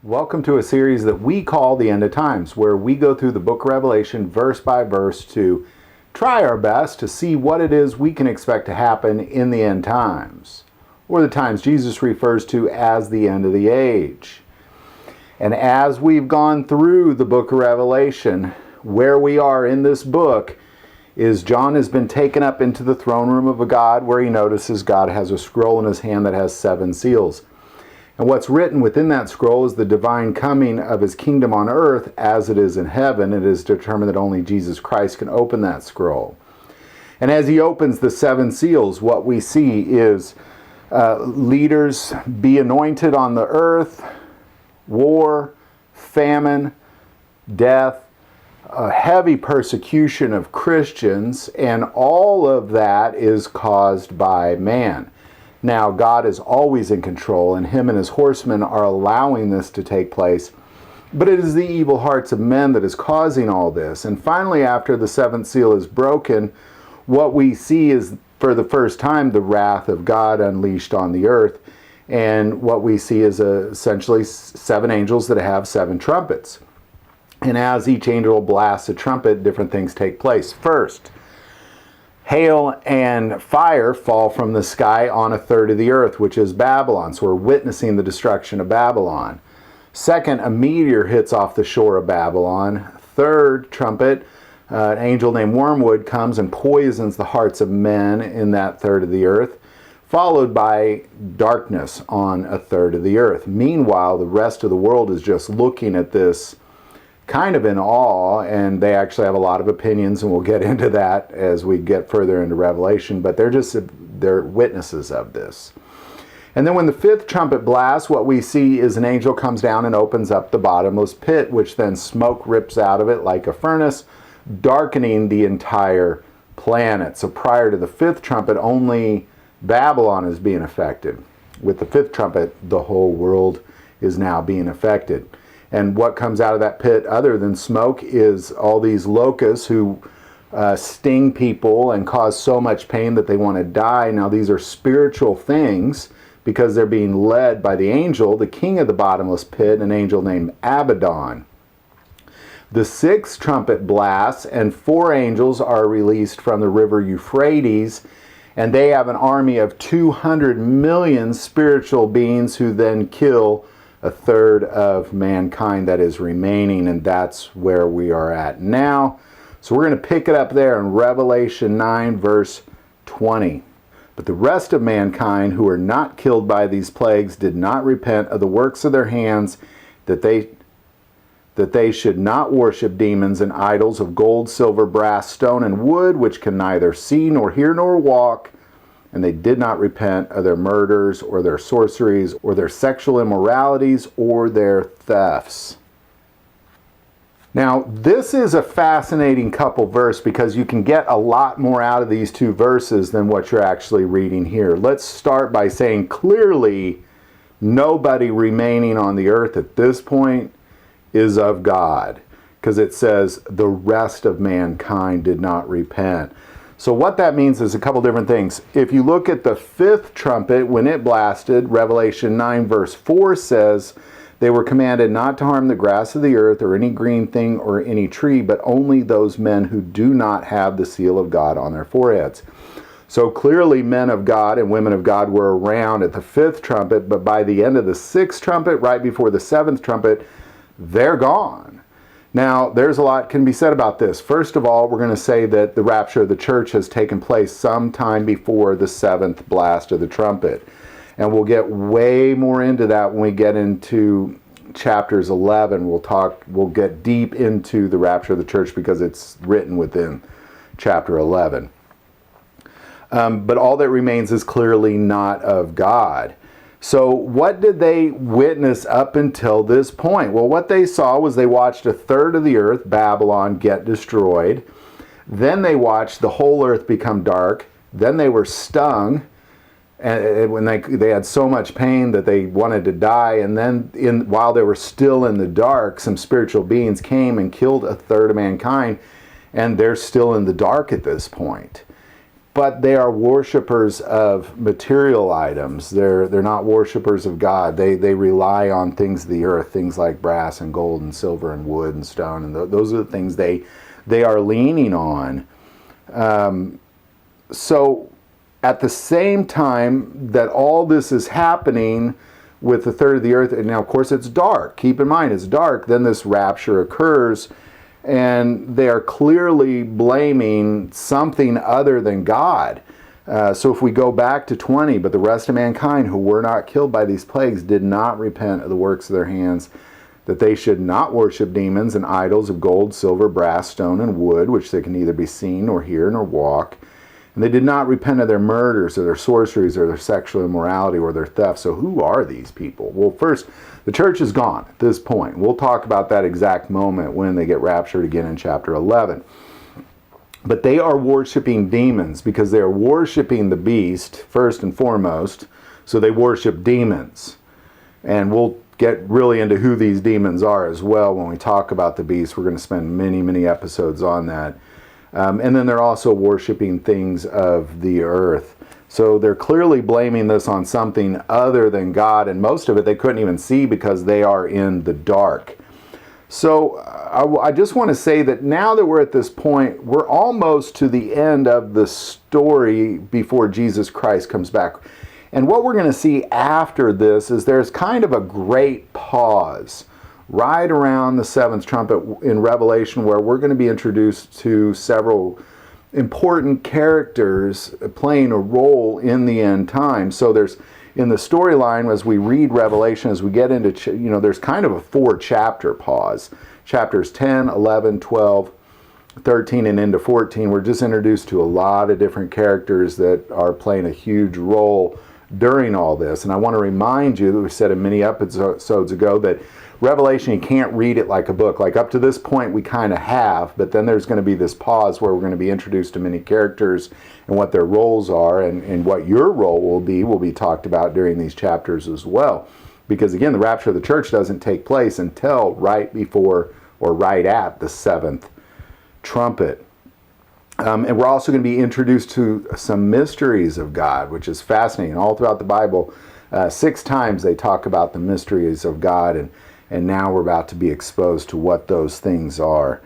Welcome to a series that we call The End of Times, where we go through the book of Revelation verse by verse to try our best to see what it is we can expect to happen in the end times, or the times Jesus refers to as the end of the age. And as we've gone through the book of Revelation, where we are in this book is John has been taken up into the throne room of a God, where he notices God has a scroll in his hand that has 7 seals. And what's written within that scroll is the divine coming of his kingdom on earth as it is in heaven. It is determined that only Jesus Christ can open that scroll. And as he opens the 7 seals, what we see is leaders be anointed on the earth, war, famine, death, a heavy persecution of Christians, and all of that is caused by man. Now, God is always in control, and him and his horsemen are allowing this to take place. But it is the evil hearts of men that is causing all this. And finally, after the 7th seal is broken, what we see is, for the first time, the wrath of God unleashed on the earth. And what we see is essentially 7 angels that have 7 trumpets. And as each angel blasts a trumpet, different things take place. First, hail and fire fall from the sky on a third of the earth, which is Babylon. So we're witnessing the destruction of Babylon. Second, a meteor hits off the shore of Babylon. Third trumpet, an angel named Wormwood comes and poisons the hearts of men in that third of the earth, followed by darkness on a third of the earth. Meanwhile, the rest of the world is just looking at this kind of in awe, and they actually have a lot of opinions, and we'll get into that as we get further into Revelation, but they're witnesses of this. And then when the 5th trumpet blasts, what we see is an angel comes down and opens up the bottomless pit, which then smoke rips out of it like a furnace, darkening the entire planet. So prior to the 5th trumpet, only Babylon is being affected. With the 5th trumpet, the whole world is now being affected. And what comes out of that pit other than smoke is all these locusts who sting people and cause so much pain that they want to die. Now these are spiritual things because they're being led by the angel, the king of the bottomless pit, an angel named Abaddon. The 6th trumpet blasts and 4 angels are released from the river Euphrates, and they have an army of 200 million spiritual beings who then kill a third of mankind that is remaining, and that's where we are at now. So we're going to pick it up there in Revelation 9 verse 20. But the rest of mankind who are not killed by these plagues did not repent of the works of their hands, that they should not worship demons and idols of gold, silver, brass, stone, and wood, which can neither see nor hear nor walk. And they did not repent of their murders or their sorceries or their sexual immoralities or their thefts. Now, this is a fascinating couple verse because you can get a lot more out of these 2 verses than what you're actually reading here. Let's start by saying clearly nobody remaining on the earth at this point is of God, because it says the rest of mankind did not repent. So what that means is a couple different things. If you look at the 5th trumpet, when it blasted, Revelation 9 verse 4 says, they were commanded not to harm the grass of the earth or any green thing or any tree, but only those men who do not have the seal of God on their foreheads. So clearly men of God and women of God were around at the 5th trumpet, but by the end of the 6th trumpet, right before the 7th trumpet, they're gone. Now, there's a lot can be said about this. First of all, we're going to say that the rapture of the church has taken place sometime before the 7th blast of the trumpet. And we'll get way more into that when we get into chapters 11. We'll get deep into the rapture of the church because it's written within chapter 11. But all that remains is clearly not of God. So what did they witness up until this point? Well, what they saw was they watched a third of the earth, Babylon, get destroyed. Then they watched the whole earth become dark. Then they were stung, and when they had so much pain that they wanted to die. And then while they were still in the dark, some spiritual beings came and killed a third of mankind, and they're still in the dark at this point. but they are worshipers of material items. They're not worshipers of God. They rely on things of the earth, things like brass and gold and silver and wood and stone, and those are the things they are leaning on. So at the same time that all this is happening with the third of the earth, and now of course it's dark. Keep in mind it's dark. Then this rapture occurs, and they are clearly blaming something other than God. So if we go back to 20, but the rest of mankind who were not killed by these plagues did not repent of the works of their hands, that they should not worship demons and idols of gold, silver, brass, stone, and wood, which they can neither be seen nor hear nor walk. And they did not repent of their murders or their sorceries or their sexual immorality or their theft. So who are these people? Well, first, the church is gone at this point. We'll talk about that exact moment when they get raptured again in chapter 11. But they are worshiping demons because they are worshiping the beast first and foremost. So they worship demons. And we'll get really into who these demons are as well when we talk about the beast. We're going to spend many, many episodes on that. And then they're also worshiping things of the earth. So they're clearly blaming this on something other than God, and most of it they couldn't even see because they are in the dark. So I just want to say that now that we're at this point, we're almost to the end of the story before Jesus Christ comes back. And what we're going to see after this is there's kind of a great pause right around the seventh trumpet in Revelation, where we're going to be introduced to several important characters playing a role in the end time. So there's, in the storyline, as we read Revelation, as we get into, there's kind of a 4-chapter pause. Chapters 10, 11, 12, 13, and into 14, we're just introduced to a lot of different characters that are playing a huge role during all this. And I want to remind you that we said in many episodes ago that Revelation, you can't read it like a book. Like up to this point, we kind of have, but then there's going to be this pause where we're going to be introduced to many characters and what their roles are, and what your role will be talked about during these chapters as well. Because again, the rapture of the church doesn't take place until right before or right at the seventh trumpet. And we're also going to be introduced to some mysteries of God, which is fascinating. All throughout the Bible, 6 times they talk about the mysteries of God, and now we're about to be exposed to what those things are.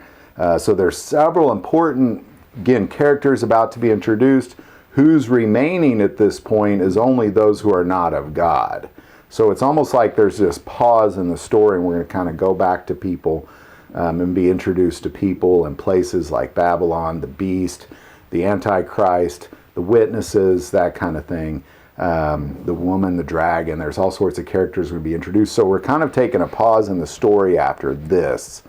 So there's several important, again, characters about to be introduced. Who's remaining at this point is only those who are not of God. So it's almost like there's this pause in the story, and we're going to kind of go back to people and be introduced to people and places like Babylon, the beast, the Antichrist, the witnesses, that kind of thing. The woman, the dragon, there's all sorts of characters going to be introduced. So we're kind of taking a pause in the story after this,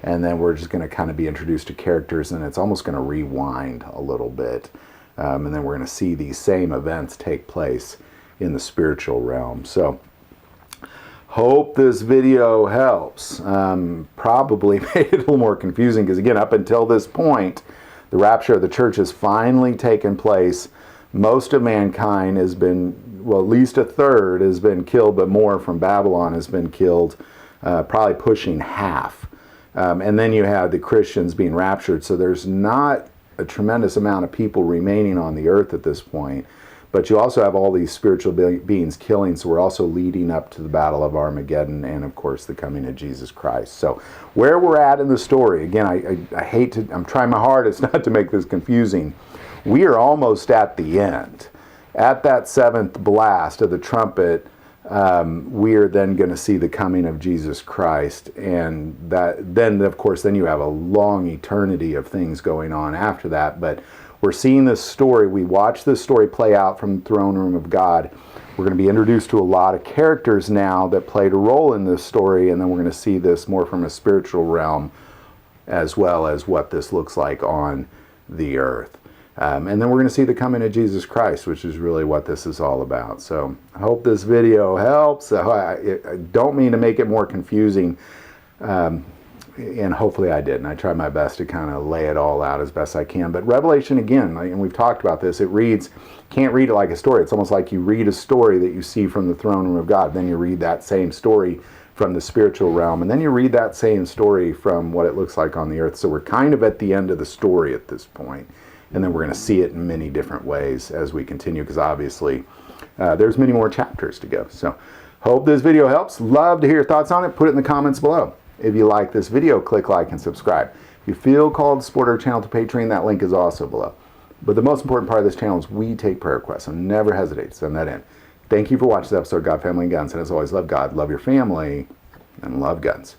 and then we're just going to kind of be introduced to characters, and it's almost going to rewind a little bit. And then we're going to see these same events take place in the spiritual realm. So hope this video helps. Probably made it a little more confusing because, again, up until this point, the rapture of the church has finally taken place. Most of mankind has been, well, at least a third has been killed, but more from Babylon has been killed, probably pushing half. And then you have the Christians being raptured. So there's not a tremendous amount of people remaining on the earth at this point. But you also have all these spiritual beings killing, so we're also leading up to the Battle of Armageddon and, of course, the coming of Jesus Christ. So where we're at in the story, again, I hate to, I'm trying my hardest not to make this confusing. We are almost at the end. At that seventh blast of the trumpet, we are then going to see the coming of Jesus Christ. And that, then, of course, then you have a long eternity of things going on after that. But we're seeing this story. We watch this story play out from the throne room of God. We're going to be introduced to a lot of characters now that played a role in this story. And then we're going to see this more from a spiritual realm as well as what this looks like on the earth. And then we're going to see the coming of Jesus Christ, which is really what this is all about. So I hope this video helps. I don't mean to make it more confusing, and hopefully I did. And I tried my best to kind of lay it all out as best I can. But Revelation, again, and we've talked about this, it reads, can't read it like a story. It's almost like you read a story that you see from the throne room of God. Then you read that same story from the spiritual realm. And then you read that same story from what it looks like on the earth. So we're kind of at the end of the story at this point. And then we're going to see it in many different ways as we continue, because obviously there's many more chapters to go. So hope this video helps. Love to hear your thoughts on it. Put it in the comments below. If you like this video, click like and subscribe. If you feel called to support our channel to Patreon, that link is also below. But the most important part of this channel is we take prayer requests, so never hesitate to send that in. Thank you for watching this episode of God, Family, and Guns. And as always, love God, love your family, and love guns.